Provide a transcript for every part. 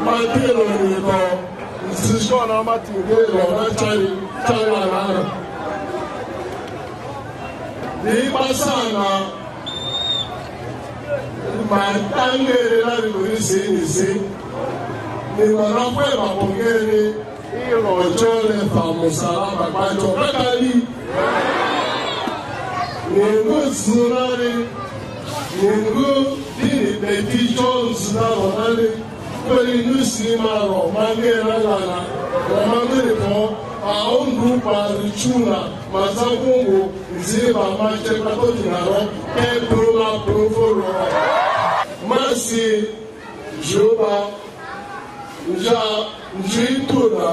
matilo nito sishona matingelo nachari ni basana matangere la riburisi ni marapwe mapongeri ilo chole famusala bajo bakali Nengu Sunari, Nengu Beti Jones Naronali, very new Simaro, Mangera Lana, Romango, our own group as Chuna, Mazamungo, Ziba, Machepatinaro, and Bruma Proforo, Masi, Juba, Jituna,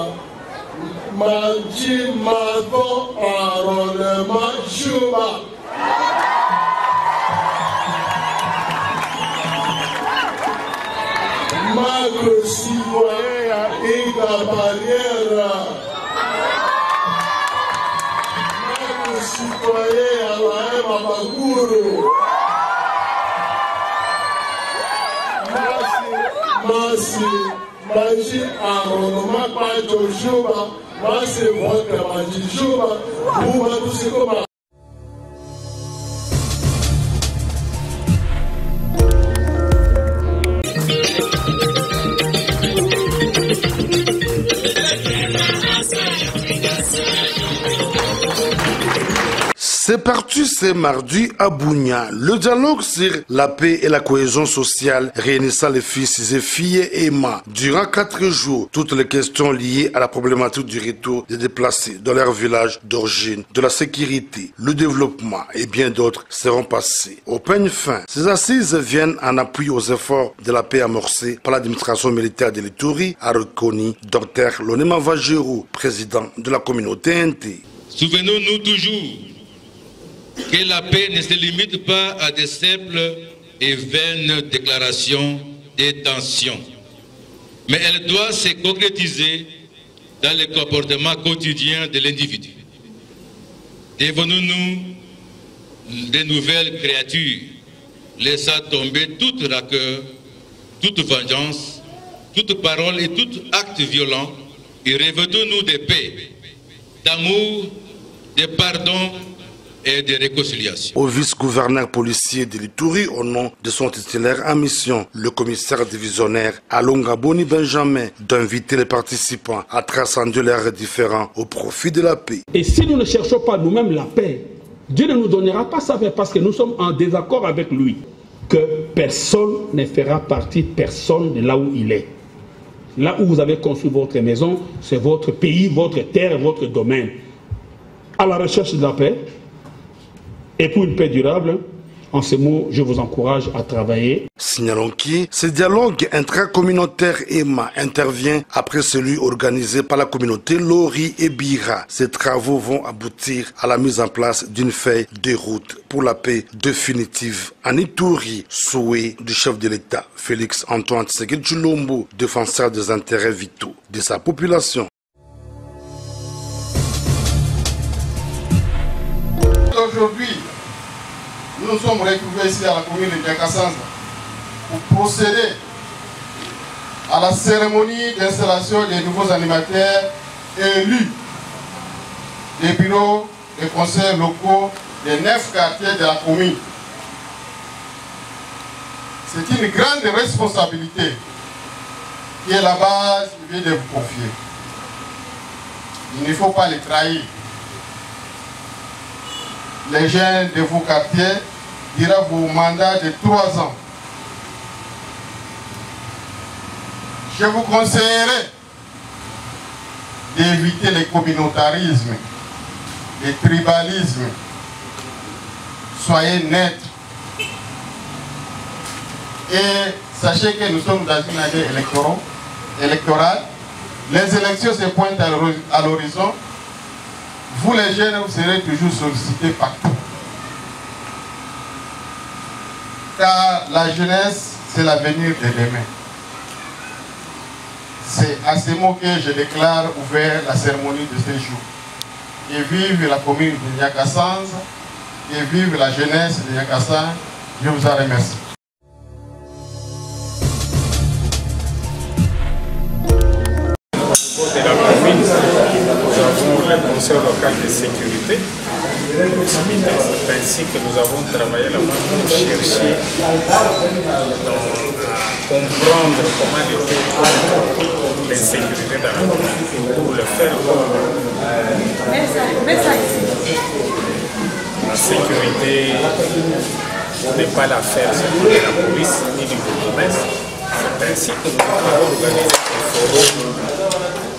Maji Mago, Arole, Majuba. Magro citoyen et la barrière. Magro citoyen à la Mabaguru. Maji Aron, Mapato Juba, Masi Vodka, Maji Juba, Buma Tusiko. C'est parti ce mardi à Bunia. Le dialogue sur la paix et la cohésion sociale réunissant les fils et filles Emma. Durant 4 jours, toutes les questions liées à la problématique du retour des déplacés dans leur village d'origine, de la sécurité, le développement et bien d'autres seront passées au peigne fin. Ces assises viennent en appui aux efforts de la paix amorcés par l'administration militaire de l'Ituri, a reconnu Dr Lonema Vajero, président de la communauté NT. Souvenons-nous toujours que la paix ne se limite pas à des simples et vaines déclarations d'intention, mais elle doit se concrétiser dans le comportement quotidien de l'individu. Devenons-nous de nouvelles créatures, laissant tomber toute rancœur, toute vengeance, toute parole et tout acte violent, et revêtons-nous de paix, d'amour, de pardon et de réconciliation. Au vice-gouverneur policier de l'Ituri, au nom de son titulaire en mission, le commissaire divisionnaire Alonga Boni Benjamin, d'inviter les participants à transcender leurs différends au profit de la paix. Et si nous ne cherchons pas nous-mêmes la paix, Dieu ne nous donnera pas sa paix parce que nous sommes en désaccord avec lui. Que personne ne fera partie, personne de là où il est. Là où vous avez construit votre maison, c'est votre pays, votre terre, votre domaine. À la recherche de la paix, et pour une paix durable, en ces mots, je vous encourage à travailler. Signalons que ce dialogue intracommunautaire EMA intervient après celui organisé par la communauté Lori et Bira. Ces travaux vont aboutir à la mise en place d'une feuille de route pour la paix définitive en Ituri, souhait du chef de l'État, Félix Antoine Tshisekedi Tshilombo, défenseur des intérêts vitaux de sa population. Aujourd'hui, nous nous sommes retrouvés ici à la commune de Diakasanza pour procéder à la cérémonie d'installation des nouveaux animateurs élus des bureaux des conseils locaux des 9 quartiers de la commune. C'est une grande responsabilité qui est la base que je viens de vous confier. Il ne faut pas les trahir. Les jeunes de vos quartiers durant vos mandats de 3 ans. Je vous conseillerais d'éviter les communautarismes, les tribalismes. Soyez nets. Et sachez que nous sommes dans une année électorale. Les élections se pointent à l'horizon. Vous les jeunes, vous serez toujours sollicités partout. Car la jeunesse, c'est l'avenir de demain. C'est à ces mots que je déclare ouvert la cérémonie de ce jour. Et vive la commune de Diakasanza, et vive la jeunesse de Diakasanza. Je vous en remercie. conseil local de sécurité. C'est ainsi que nous avons travaillé là-bas pour chercher à comprendre comment lutter contre l'insécurité dans la commune. Pour le faire, la sécurité n'est pas l'affaire de la police ni du bourgmestre. C'est ainsi que nous avons organisé un forum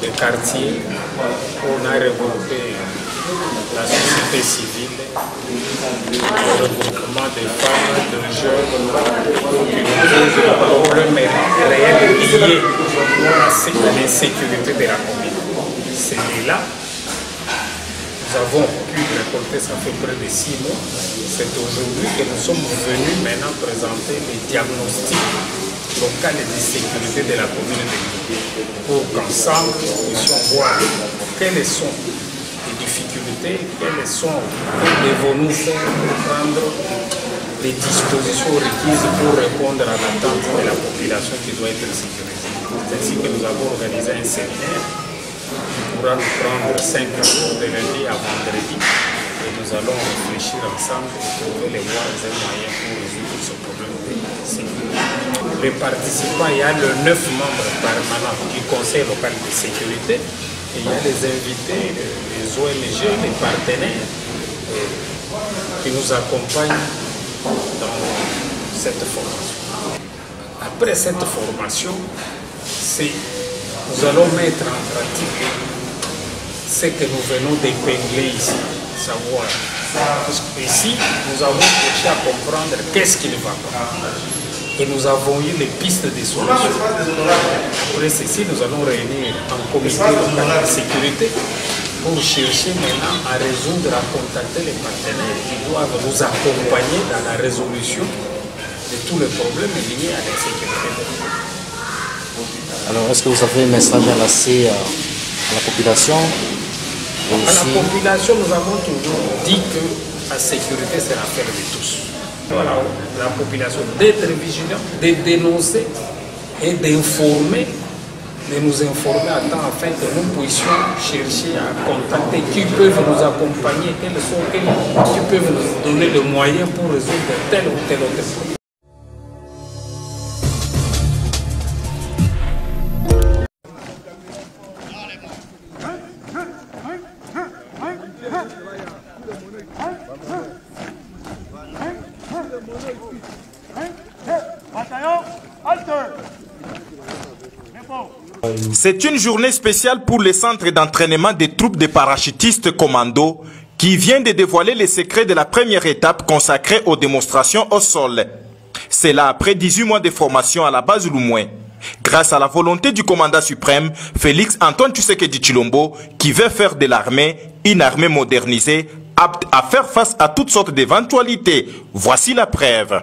de quartier où on a regroupé la société civile, le regroupement des femmes, des jeunes, pour qu'ils nous posent le problème réel lié à l'insécurité de la commune. C'est là nous avons pu récolter, ça fait près de 6 mois. C'est aujourd'hui que nous sommes venus maintenant présenter les diagnostics locaux de sécurité de la commune de Lille pour qu'ensemble nous puissions voir quelles sont les difficultés, quelles sont, que devons-nous faire pour prendre les dispositions requises pour répondre à l'attente de la population qui doit être sécurisée. C'est ainsi que nous avons organisé un séminaire qui pourra nous prendre 5 jours de lundi à vendredi et nous allons réfléchir ensemble et trouver les voies et moyens pour résoudre ce problème de sécurité. Les participants, il y a le 9 membres permanents du Conseil local de sécurité et il y a les invités, les ONG, les partenaires qui nous accompagnent dans cette formation. Après cette formation, nous allons mettre en pratique ce que nous venons d'épingler ici, savoir. Parce qu'ici, nous avons cherché à comprendre qu'est-ce qui ne va pas. Et nous avons eu les pistes de solutions. Après ceci, nous allons réunir un comité local de sécurité pour chercher maintenant à résoudre, à contacter les partenaires qui doivent nous accompagner dans la résolution de tous les problèmes liés à l'insécurité. Alors, est-ce que vous avez un message à lancer à la population? À la population, nous avons toujours dit que la sécurité, c'est l'affaire de tous. Voilà, la population d'être vigilant, de dénoncer et d'informer, de nous informer à temps afin que nous puissions chercher à contacter qui peuvent nous accompagner, qui peuvent nous donner le moyen pour résoudre tel ou tel autre problème. C'est une journée spéciale pour le centre d'entraînement des troupes de parachutistes commando qui vient de dévoiler les secrets de la première étape consacrée aux démonstrations au sol. C'est là après 18 mois de formation à la base Lumoué. Grâce à la volonté du commandant suprême, Félix Antoine Tshisekedi Tshilombo, qui veut faire de l'armée une armée modernisée, apte à faire face à toutes sortes d'éventualités. Voici la preuve.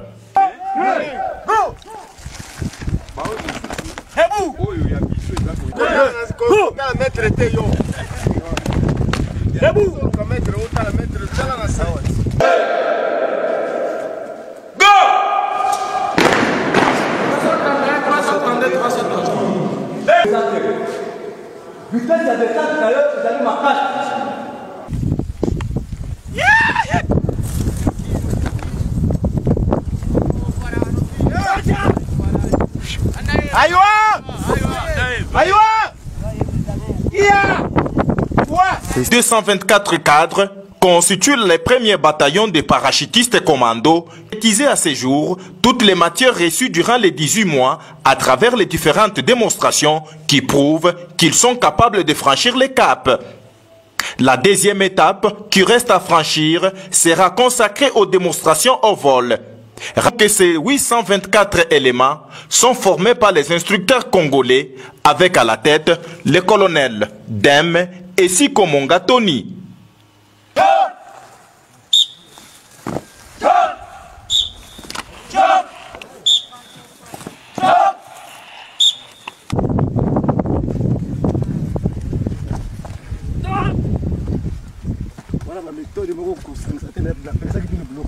Les 224 cadres constituent les premiers bataillons de parachutistes commando, utilisés à ce jour toutes les matières reçues durant les 18 mois à travers les différentes démonstrations qui prouvent qu'ils sont capables de franchir les caps. La deuxième étape qui reste à franchir sera consacrée aux démonstrations au vol. Que ces 824 éléments sont formés par les instructeurs congolais avec à la tête le colonel Dem et Siko Monga Tony. Voilà la méthode de Morocco, ça la personne qui nous bloque.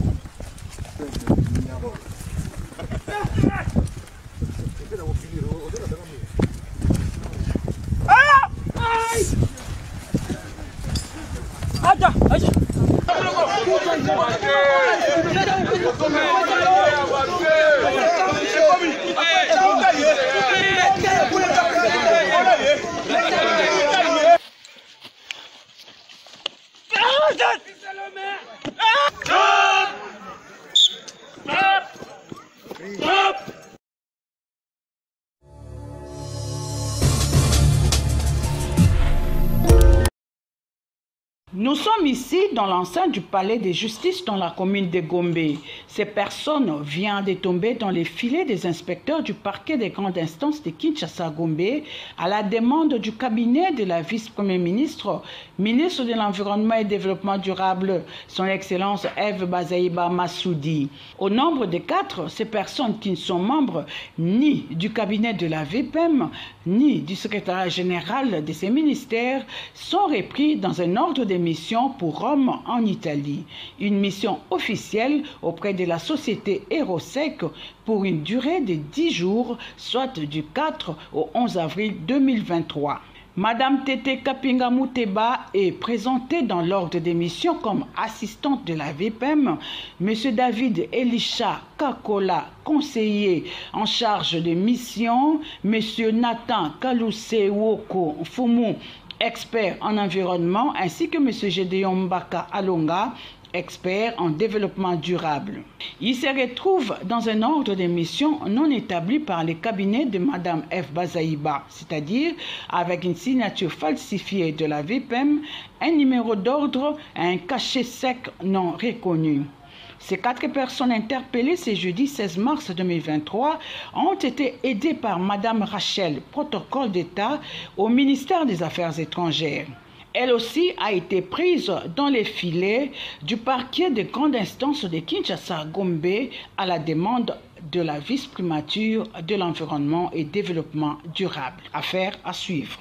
Nous sommes ici dans l'enceinte du palais de justice dans la commune de Gombe. Ces personnes viennent de tomber dans les filets des inspecteurs du parquet des grandes instances de Kinshasa-Gombe à la demande du cabinet de la vice-premier ministre, ministre de l'Environnement et Développement durable, son Excellence Eve Bazaïba Massoudi. Au nombre de 4, ces personnes qui ne sont membres ni du cabinet de la VPM, ni du secrétariat général de ces ministères sont repris dans un ordre de mission pour Rome en Italie. Une mission officielle auprès de la société Erosec pour une durée de 10 jours, soit du 4 au 11 avril 2023. Madame Tete Kapinga Mouteba est présentée dans l'ordre des missions comme assistante de la VPM. Monsieur David Elisha Kakola, conseiller en charge de mission. Monsieur Nathan Kalusewoko Fumu, expert en environnement, ainsi que M. Gédéon Mbaka Alonga, expert en développement durable. Il se retrouve dans un ordre de mission non établi par les cabinets de Mme F. Bazaïba, c'est-à-dire avec une signature falsifiée de la VPM, un numéro d'ordre et un cachet sec non reconnu. Ces 4 personnes interpellées ce jeudi 16 mars 2023 ont été aidées par Mme Rachel, protocole d'État au ministère des Affaires étrangères. Elle aussi a été prise dans les filets du parquet de grande instance de Kinshasa-Gombe à la demande de la vice-primature de l'environnement et développement durable. Affaire à suivre.